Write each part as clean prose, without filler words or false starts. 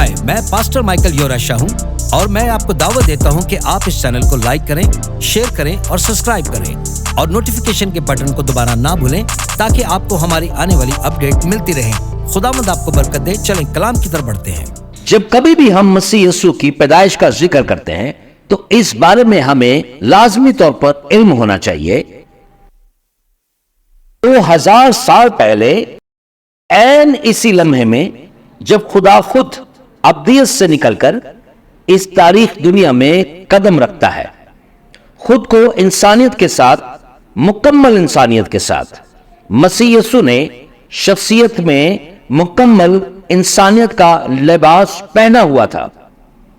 हाय, मैं pastor Michael योराशा हूँ और मैं आपको दावत देता हूँ कि आप इस चैनल को लाइक करें, शेयर करें और सब्सक्राइब करें और नोटिफिकेशन के बटन को दोबारा ना भूलें ताकि आपको हमारी आने वाली अपडेट मिलती रहे। खुदावंद आपको बरकत दे। चलें कलाम की तरफ बढ़ते हैं। जब कभी भी हम मसीह यीशु की पैदाइश का जिक्र करते हैं तो इस बारे में हमें लाजमी तौर पर इल्म होना चाहिए। 2000 साल पहले ऐन इसी लम्हे में जब खुदा खुद अब्दियत से निकलकर इस तारीख दुनिया में कदम रखता है, खुद को इंसानियत के साथ, मुकम्मल इंसानियत के साथ, मसीह यीशु ने शख्सियत में मुकम्मल इंसानियत का लिबास पहना हुआ था।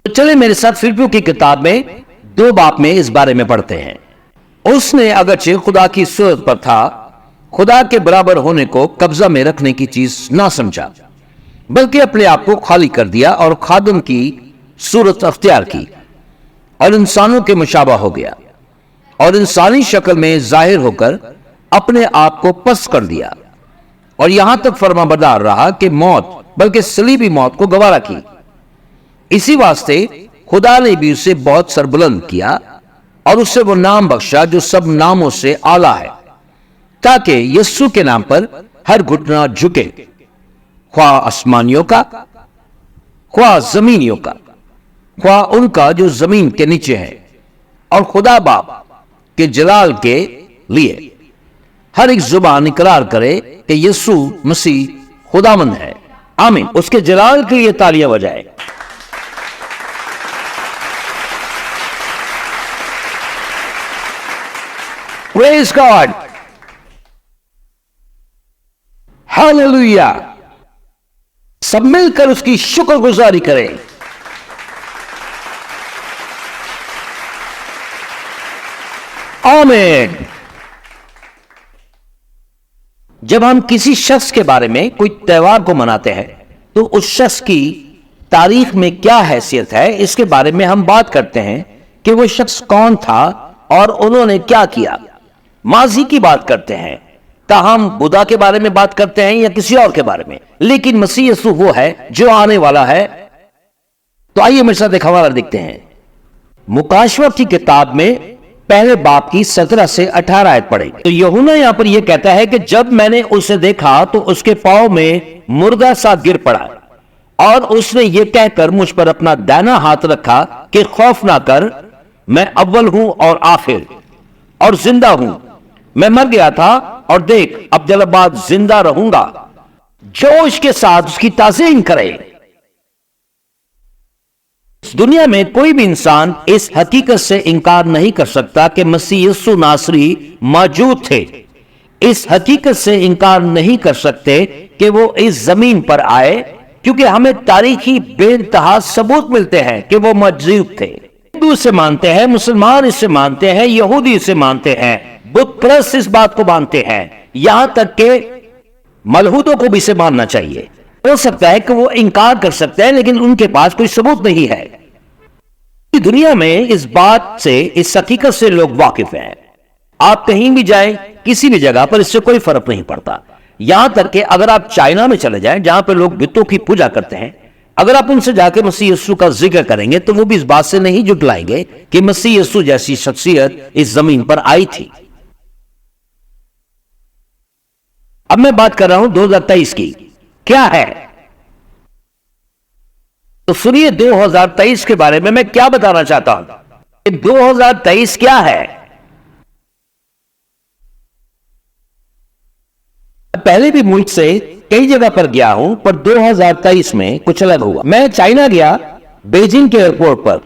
तो चले मेरे साथ फिलिपियों की किताब में 2 बाब में इस बारे में पढ़ते हैं। उसने अगरचे खुदा की सूरत पर था, खुदा के बराबर होने को कब्जा में रखने की चीज ना समझा, बल्कि अपने आप को खाली कर दिया और खादम की सूरत अख्तियार की और इंसानों के मुशाबा हो गया और इंसानी शक्ल में जाहिर होकर अपने आप को पस्त कर दिया और यहां तक फरमाबरदार रहा कि मौत, बल्कि सलीबी मौत को गवारा की। इसी वास्ते खुदा ने भी उसे बहुत सरबुलंद किया और उसे वो नाम बख्शा जो सब नामों से आला है, ताकि यीशु के नाम पर हर घुटना झुके, ख्वा आसमानियों का, ख्वा जमीनियों का, ख्वा उनका जो जमीन के नीचे है, और खुदा बाप के जलाल के लिए हर एक जुबान इकरार करे कि यीशु मसीह खुदावंद है। आमीन। उसके जलाल के लिए तालियां बजाए। Praise God, hallelujah. सब मिलकर उसकी शुक्रगुजारी करें। आमीन। जब हम किसी शख्स के बारे में कोई त्योहार को मनाते हैं तो उस शख्स की तारीख में क्या हैसियत है, इसके बारे में हम बात करते हैं कि वो शख्स कौन था और उन्होंने क्या किया। माजी की बात करते हैं, ताहम बुद्धा के बारे में बात करते हैं या किसी और के बारे में, लेकिन मसीह यीशु वो है जो आने वाला है। तो आइए मेरे साथ एक हवाला देखते हैं। मुकाशवा की किताब में पहले बाब की 17 से 18 आयत पढ़ेंगे। तो यूहन्ना यहां पर यह कहता है कि जब मैंने उसे देखा तो उसके पांव में मुर्दा सा गिर पड़ा और उसने यह कहकर मुझ पर अपना दाहिना हाथ रखा कि खौफ ना कर, मैं अव्वल हूं और आखिर और जिंदा हूं। मैं मर गया था और देख अब जरा बाद जिंदा रहूंगा। जोश के साथ उसकी ताज़ीम करे। दुनिया में कोई भी इंसान इस हकीकत से इनकार नहीं कर सकता कि मसीह यीशु नासरी मौजूद थे। इस हकीकत से इनकार नहीं कर सकते कि वो इस जमीन पर आए, क्योंकि हमें तारीखी बेइंतहा सबूत मिलते हैं कि वो मौजूद थे। हिंदू इसे मानते हैं, मुसलमान इसे मानते हैं, यहूदी इसे मानते हैं, बुद्ध परस्त इस बात को मानते हैं, यहां तक कि मलहूदों को भी इसे मानना चाहिए। हो सकता है कि वो इनकार कर सकते हैं लेकिन उनके पास कोई सबूत नहीं है। दुनिया में इस बात से, इस हकीकत से लोग वाकिफ हैं। आप कहीं भी जाएं, किसी भी जगह पर, इससे कोई फर्क नहीं पड़ता। यहां तक कि अगर आप चाइना में चले जाएं जहां पर लोग बुतों की पूजा करते हैं, अगर आप उनसे जाकर मसीह यीशु का जिक्र करेंगे तो वो भी इस बात से नहीं जुटलाएंगे कि मसीह यीशु जैसी शख्सियत इस जमीन पर आई थी। अब मैं बात कर रहा हूं 2023 की। क्या है? तो सुनिए 2023 के बारे में मैं क्या बताना चाहता हूं। 2023 क्या है? पहले भी मुल्क से कई जगह पर गया हूं, पर 2023 में कुछ अलग हुआ। मैं चाइना गया, बीजिंग के एयरपोर्ट पर,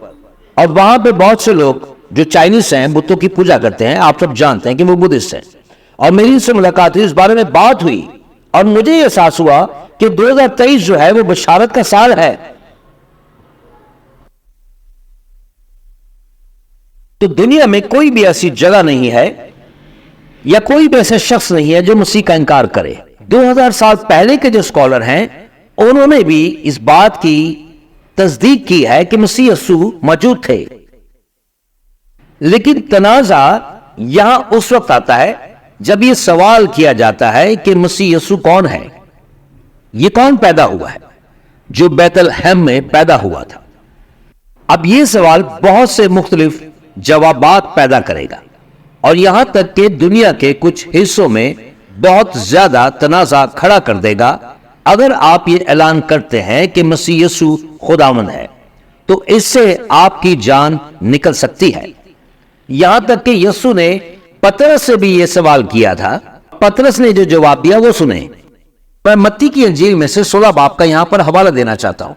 और वहां पे बहुत से लोग जो चाइनीज हैं, बुतों की पूजा करते हैं। आप सब जानते हैं कि वो बुद्धिस्ट हैं, और मेरी उनसे मुलाकात हुई, इस बारे में बात हुई और मुझे यह एहसास हुआ कि 2023 जो है वो बशारत का साल है। तो दुनिया में कोई भी ऐसी जगह नहीं है या कोई भी ऐसा शख्स नहीं है जो मसीह का इनकार करे। 2000 साल पहले के जो स्कॉलर हैं उन्होंने भी इस बात की तस्दीक की है कि मसीह यीशु मौजूद थे। लेकिन तनाजा यहां उस वक्त आता है जब यह सवाल किया जाता है कि मसीह यीशु कौन है, यह कौन पैदा हुआ है। جو بیت الحم میں پیدا ہوا تھا۔ اب یہ سوال بہت سے مختلف جوابات پیدا کرے گا اور یہاں تک کہ دنیا کے کچھ حصوں میں بہت زیادہ تنازع کھڑا کر دے گا۔ اگر آپ یہ اعلان کرتے ہیں کہ مسیح یسوع خداوند ہے تو اس سے آپ کی جان نکل سکتی ہے۔ یہاں تک کہ یسوع نے پترس سے بھی یہ سوال کیا تھا۔ پترس نے جو جواب دیا وہ سنیں۔ میں متی کی انجیل میں سے 16 باب کا یہاں پر حوالہ دینا چاہتا ہوں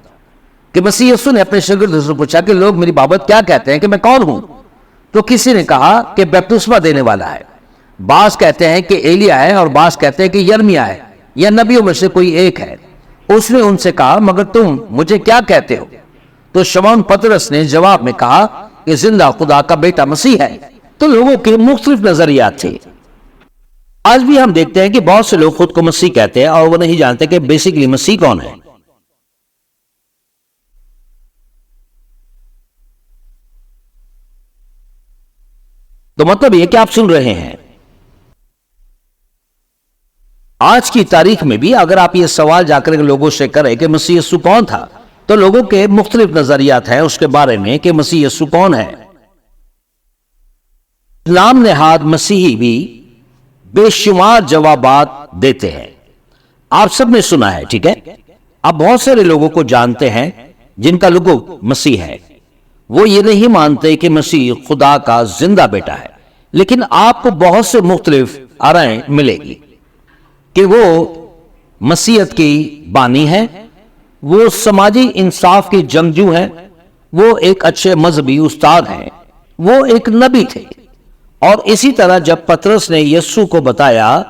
کہ مسیح یسوع نے اپنے شاگردوں سے پوچھا کہ لوگ میری بابت کیا کہتے ہیں کہ میں کون ہوں؟ تو کسی نے کہا کہ بپتسمہ دینے والا ہے، بعض کہتے ہیں کہ ایلیا ہے، اور بعض کہتے ہیں کہ یرمیا ہے یا نبیوں میں سے کوئی ایک ہے۔ اس نے ان سے کہا مگر تم مجھے کیا کہتے ہو؟ تو شمعون پترس نے جواب میں کہا کہ زندہ خدا کا بیٹا مسیح ہے۔ تو لوگوں کے مختلف نظریات تھے۔ آج بھی ہم دیکھتے ہیں کہ بہت سے لوگ خود کو مسیح کہتے ہیں اور وہ نہیں جانتے کہ بیسیکلی مسیح کون ہے۔ تو مطلب یہ کہ آپ سن رہے ہیں آج کی تاریخ میں بھی اگر آپ یہ سوال جا کر لوگوں سے کریں کہ مسیح یسوع کون تھا تو لوگوں کے مختلف نظریات ہیں اس کے بارے میں کہ مسیح یسوع کون ہے۔ اسلام نہاد مسیحی بھی بے شمار جوابات دیتے ہیں۔ آپ سب نے سنا ہے، ٹھیک ہے؟ آپ بہت سارے لوگوں کو جانتے ہیں جن کا لقب مسیح ہے۔ وہ یہ نہیں مانتے کہ مسیح خدا کا زندہ بیٹا ہے، لیکن آپ کو بہت سے مختلف آرائیں ملے گی کہ وہ مسیحیت کی بانی ہے، وہ سماجی انصاف کے جنگجو ہیں، وہ ایک اچھے مذہبی استاد ہیں، وہ ایک نبی تھے۔ اور اسی طرح جب پترس نے یسوع کو بتایا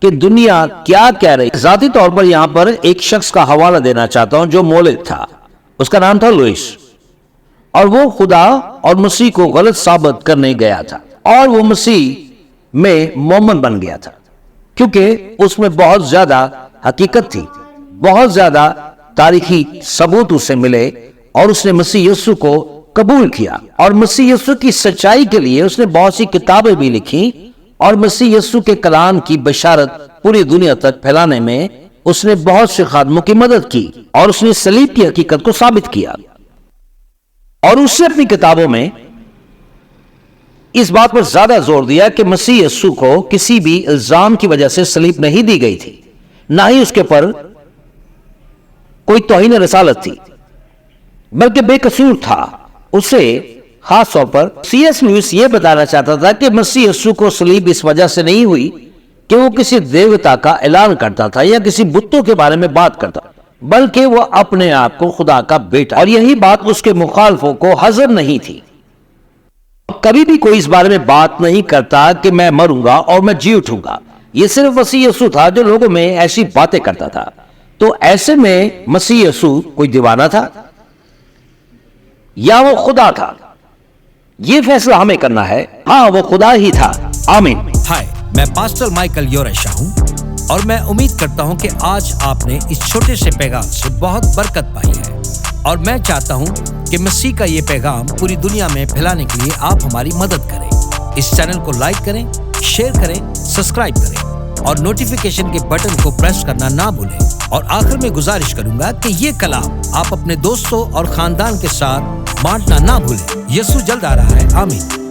کہ دنیا کیا کہہ رہی، ذاتی طور پر یہاں پر ایک شخص کا حوالہ دینا چاہتا ہوں جو مولد تھا، اس کا نام تھا لوئس، اور وہ خدا اور مسیح کو غلط ثابت کرنے گیا تھا اور وہ مسیح میں مومن بن گیا تھا کیونکہ اس میں بہت زیادہ حقیقت تھی، بہت زیادہ تاریخی ثبوت اسے ملے اور اس نے مسیح یسوع کو قبول کیا، اور مسیح یسوع کی سچائی کے لیے اس نے بہت سی کتابیں بھی لکھی، اور مسیح یسوع کے کلام کی بشارت پوری دنیا تک پھیلانے میں اس نے بہت سے خادموں کی مدد کی، اور اس نے صلیب کی حقیقت کو ثابت کیا۔ اور اس نے اپنی کتابوں میں اس بات پر زیادہ زور دیا کہ مسیح یسوع کو کسی بھی الزام کی وجہ سے صلیب نہیں دی گئی تھی، نہ ہی اس کے پر کوئی توہین رسالت تھی، بلکہ بے قصور تھا۔ اسے خاص طور پر سی ایس لوئس یہ بتانا چاہتا تھا کہ مسیح یسوع کو صلیب اس وجہ سے نہیں ہوئی کہ وہ کسی دیوتا کا اعلان کرتا تھا یا کسی بتوں کے بارے میں بات کرتا، بلکہ وہ اپنے آپ کو خدا کا بیٹا، اور یہی بات اس کے مخالفوں کو حاضر نہیں تھی۔ کبھی بھی کوئی اس بارے میں بات نہیں کرتا کہ میں مروں گا اور میں جی اٹھوں گا، یہ صرف مسیح یسوع تھا جو لوگوں میں ایسی باتیں کرتا تھا۔ تو ایسے میں مسیح یسوع کوئی دیوانہ تھا یا وہ خدا تھا؟ یہ فیصلہ ہمیں کرنا ہے۔ ہاں، وہ خدا ہی تھا۔ آمین۔ ہائے، میں پاسٹر مائیکل یورشا ہوں اور میں امید کرتا ہوں کہ آج آپ نے اس چھوٹے سے پیغام سے بہت برکت پائی ہے، اور میں چاہتا ہوں کہ مسیح کا یہ پیغام پوری دنیا میں پھیلانے کے لیے آپ ہماری مدد کریں۔ اس چینل کو لائک کریں، شیئر کریں، سبسکرائب کریں اور نوٹیفیکیشن کے بٹن کو پریس کرنا نہ بھولیں۔ اور آخر میں گزارش کروں گا کہ یہ کلام آپ اپنے دوستوں اور خاندان کے ساتھ بانٹنا نہ بھولیں۔ یسوع جلد آ رہا ہے۔ آمین۔